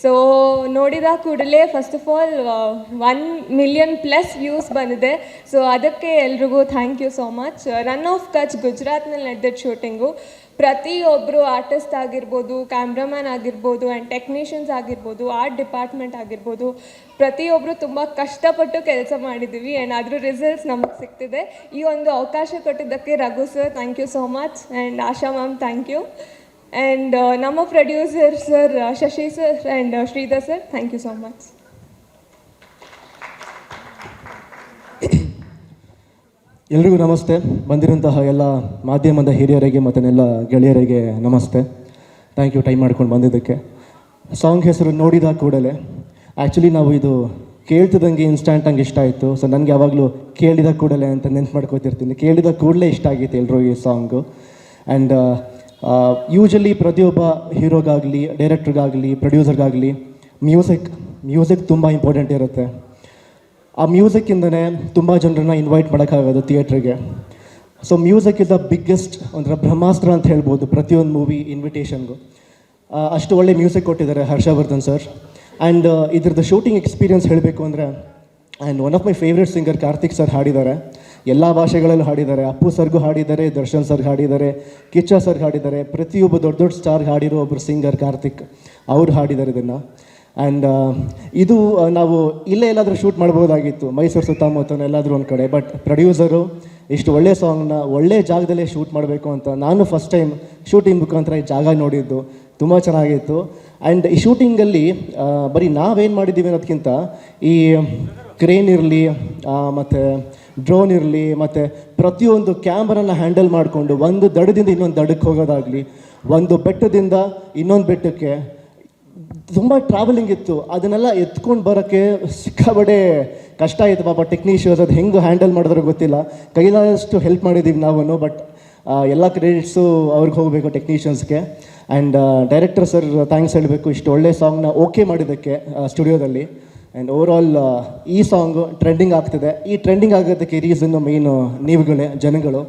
So ನೋಡಿದ ಕೂಡಲೇ first of all 1,000,000+ views ಬಂದಿದೆ. ಸೊ ಅದಕ್ಕೆ ಎಲ್ರಿಗೂ thank you so much. Rann of Kutch ಗುಜರಾತ್ನಲ್ಲಿ ನಡೆದಿದ್ದ ಶೂಟಿಂಗು. ಪ್ರತಿಯೊಬ್ಬರು ಆರ್ಟಿಸ್ಟ್ ಆಗಿರ್ಬೋದು, ಕ್ಯಾಮ್ರಾಮ್ಯಾನ್ ಆಗಿರ್ಬೋದು, ಆ್ಯಂಡ್ ಟೆಕ್ನಿಷಿಯನ್ಸ್ ಆಗಿರ್ಬೋದು, ಆರ್ಟ್ ಡಿಪಾರ್ಟ್ಮೆಂಟ್ ಆಗಿರ್ಬೋದು, ಪ್ರತಿಯೊಬ್ಬರು ತುಂಬ ಕಷ್ಟಪಟ್ಟು ಕೆಲಸ ಮಾಡಿದ್ದೀವಿ ಆ್ಯಂಡ್ ಅದ್ರ ರಿಸಲ್ಟ್ಸ್ ನಮಗೆ ಸಿಗ್ತಿದೆ. ಈ ಒಂದು ಅವಕಾಶ ಕೊಟ್ಟಿದ್ದಕ್ಕೆ Raghu sir thank you so much, and Asha ma'am thank you, and ನಮ್ಮ producer sir Shashi sir and Shridhar sir thank you so much. ಎಲ್ರಿಗೂ ನಮಸ್ತೆ. ಬಂದಿರೋಂತಹ ಎಲ್ಲ ಮಾಧ್ಯಮದ ಹಿರಿಯರಿಗೆ ಮತ್ತು ಎಲ್ಲ ಗೆಳೆಯರಿಗೆ ನಮಸ್ತೆ. ಥ್ಯಾಂಕ್ ಯು ಟೈಮ್ ಮಾಡ್ಕೊಂಡು ಬಂದಿದ್ದಕ್ಕೆ. ಸಾಂಗ್ ಹೆಸರು ನೋಡಿದ ಕೂಡಲೇ. ಆ್ಯಕ್ಚುಲಿ ನಾವು ಇದು ಕೇಳ್ತಿದ್ದಂಗೆ ಇನ್ಸ್ಟಂಟಂಗೆ ಇಷ್ಟ ಆಯಿತು. ಸೊ ನನಗೆ ಯಾವಾಗಲೂ ಕೇಳಿದ ಕೂಡಲೇ ಅಂತ ನೆನ್ಪು ಮಾಡ್ಕೋತಿರ್ತೀನಿ. ಕೇಳಿದ ಕೂಡಲೇ ಇಷ್ಟ ಆಗಿತ್ತು ಎಲ್ಲರೂ ಈ ಸಾಂಗು. ಆ್ಯಂಡ್ ಯೂಶಲಿ ಪ್ರತಿಯೊಬ್ಬ ಹೀರೋಗಾಗಲಿ, ಡೈರೆಕ್ಟ್ರಿಗಾಗಲಿ, ಪ್ರೊಡ್ಯೂಸರ್ಗಾಗಲಿ ಮ್ಯೂಸಿಕ್ ತುಂಬ ಇಂಪಾರ್ಟೆಂಟ್ ಇರುತ್ತೆ. ಆ ಮ್ಯೂಸಿಕ್ಕಿಂದನೇ ತುಂಬ ಜನರನ್ನ ಇನ್ವೈಟ್ ಮಾಡೋಕ್ಕಾಗೋದು ಥಿಯೇಟ್ರಿಗೆ. So music is the biggest ಒಂಥರ ಬ್ರಹ್ಮಾಸ್ತ್ರ ಅಂತ ಹೇಳ್ಬೋದು ಪ್ರತಿಯೊಂದು ಮೂವಿ ಇನ್ವಿಟೇಷನ್ಗೂ. ಅಷ್ಟು ಒಳ್ಳೆ ಮ್ಯೂಸಿಕ್ ಕೊಟ್ಟಿದ್ದಾರೆ ಹರ್ಷವರ್ಧನ್ ಸರ್. ಆ್ಯಂಡ್ ಇದ್ರದ್ದು ಶೂಟಿಂಗ್ ಎಕ್ಸ್ಪೀರಿಯನ್ಸ್ ಹೇಳಬೇಕು ಅಂದರೆ, and one of my favourite singer Karthik sir ಹಾಡಿದ್ದಾರೆ. ಎಲ್ಲ ಭಾಷೆಗಳಲ್ಲೂ ಹಾಡಿದ್ದಾರೆ. ಅಪ್ಪು ಸರ್ಗೂ ಹಾಡಿದ್ದಾರೆ, ದರ್ಶನ್ ಸರ್ಗೆ ಹಾಡಿದ್ದಾರೆ, ಕಿಚ್ಚ ಸರ್ಗೆ ಹಾಡಿದ್ದಾರೆ. ಪ್ರತಿಯೊಬ್ಬ ದೊಡ್ಡ ದೊಡ್ಡ ಸ್ಟಾರ್ಗೆ ಹಾಡಿರೋ ಒಬ್ಬರು ಸಿಂಗರ್ ಕಾರ್ತಿಕ್, ಅವ್ರು ಹಾಡಿದ್ದಾರೆ ಇದನ್ನು. ಆ್ಯಂಡ್ ಇದು ನಾವು ಇಲ್ಲೇ ಎಲ್ಲಾದರೂ ಶೂಟ್ ಮಾಡ್ಬೋದಾಗಿತ್ತು, ಮೈಸೂರು ಸುತ್ತಮುತ್ತ ಎಲ್ಲಾದರೂ ಒಂದು ಕಡೆ. ಬಟ್ ಪ್ರೊಡ್ಯೂಸರು ಇಷ್ಟು ಒಳ್ಳೆ ಸಾಂಗ್ನ ಒಳ್ಳೆ ಜಾಗದಲ್ಲೇ ಶೂಟ್ ಮಾಡಬೇಕು ಅಂತ ನಾನು ಫಸ್ಟ್ ಟೈಮ್ ಶೂಟಿಂಗ್ ಮುಖಾಂತರ ಈ ಜಾಗ ನೋಡಿದ್ದು. ತುಂಬ ಚೆನ್ನಾಗಿತ್ತು. ಆ್ಯಂಡ್ ಈ ಶೂಟಿಂಗಲ್ಲಿ ಬರೀ ನಾವೇನು ಮಾಡಿದ್ದೀವಿ ಅನ್ನೋದಕ್ಕಿಂತ ಈ ಕ್ರೇನ್ ಇರಲಿ, ಮತ್ತು ಡ್ರೋನ್ ಇರಲಿ, ಮತ್ತು ಪ್ರತಿಯೊಂದು ಕ್ಯಾಮ್ರಾನ ಹ್ಯಾಂಡಲ್ ಮಾಡಿಕೊಂಡು ಒಂದು ದಡದಿಂದ ಇನ್ನೊಂದು ದಡಕ್ಕೆ ಹೋಗೋದಾಗಲಿ, ಒಂದು ಬೆಟ್ಟದಿಂದ ಇನ್ನೊಂದು ಬೆಟ್ಟಕ್ಕೆ ತುಂಬ ಟ್ರಾವೆಲಿಂಗ್ ಇತ್ತು. ಅದನ್ನೆಲ್ಲ ಎತ್ಕೊಂಡು ಬರೋಕ್ಕೆ ಸಿಕ್ಕಾಬಡೆ ಕಷ್ಟ ಆಯಿತು ಪಾಪ ಟೆಕ್ನಿಷಿಯನ್ಸ್. ಅದು ಹೆಂಗೆ ಹ್ಯಾಂಡಲ್ ಮಾಡಿದ್ರೂ ಗೊತ್ತಿಲ್ಲ. ಕೈಲಾದಷ್ಟು ಹೆಲ್ಪ್ ಮಾಡಿದ್ದೀವಿ ನಾವು. ಬಟ್ ಎಲ್ಲ ಕ್ರೆಡಿಟ್ಸು ಅವ್ರಿಗೆ ಹೋಗಬೇಕು, ಟೆಕ್ನಿಷಿಯನ್ಸ್ಗೆ. ಆ್ಯಂಡ್ ಡೈರೆಕ್ಟರ್ ಸರ್ ಥ್ಯಾಂಕ್ಸ್ ಹೇಳಬೇಕು ಇಷ್ಟು ಒಳ್ಳೆ ಸಾಂಗ್ನ ಓಕೆ ಮಾಡಿದ್ದಕ್ಕೆ ಸ್ಟುಡಿಯೋದಲ್ಲಿ. ಆ್ಯಂಡ್ ಓವರಾಲ್ ಈ ಸಾಂಗು ಟ್ರೆಂಡಿಂಗ್ ಆಗ್ತಿದೆ. ಈ ಟ್ರೆಂಡಿಂಗ್ ಆಗೋದಕ್ಕೆ ರೀಸನ್ನು ಮೇಯ್ನು ನೀವುಗಳೇ, ಜನಗಳು.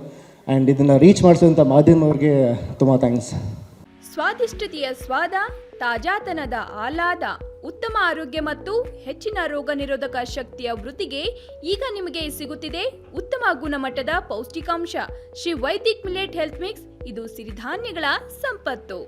ಆ್ಯಂಡ್ ಇದನ್ನು ರೀಚ್ ಮಾಡಿಸೋಂಥ ಮಾಧ್ಯಮವ್ರಿಗೆ ತುಂಬ ಥ್ಯಾಂಕ್ಸ್. ಸ್ವಾದಿಷ್ಟತೆಯ ಸ್ವಾದ, ತಾಜಾತನದ ಆಹ್ಲಾದ, ಉತ್ತಮ ಆರೋಗ್ಯ ಮತ್ತು ಹೆಚ್ಚಿನ ರೋಗ ನಿರೋಧಕ ಶಕ್ತಿಯ ವೃದ್ಧಿಗೆ ಈಗ ನಿಮಗೆ ಸಿಗುತ್ತಿದೆ ಉತ್ತಮ ಗುಣಮಟ್ಟದ ಪೌಷ್ಟಿಕಾಂಶ. Shri Vaidik millet health mix. ಇದು ಸಿರಿಧಾನ್ಯಗಳ ಸಂಪತ್ತು.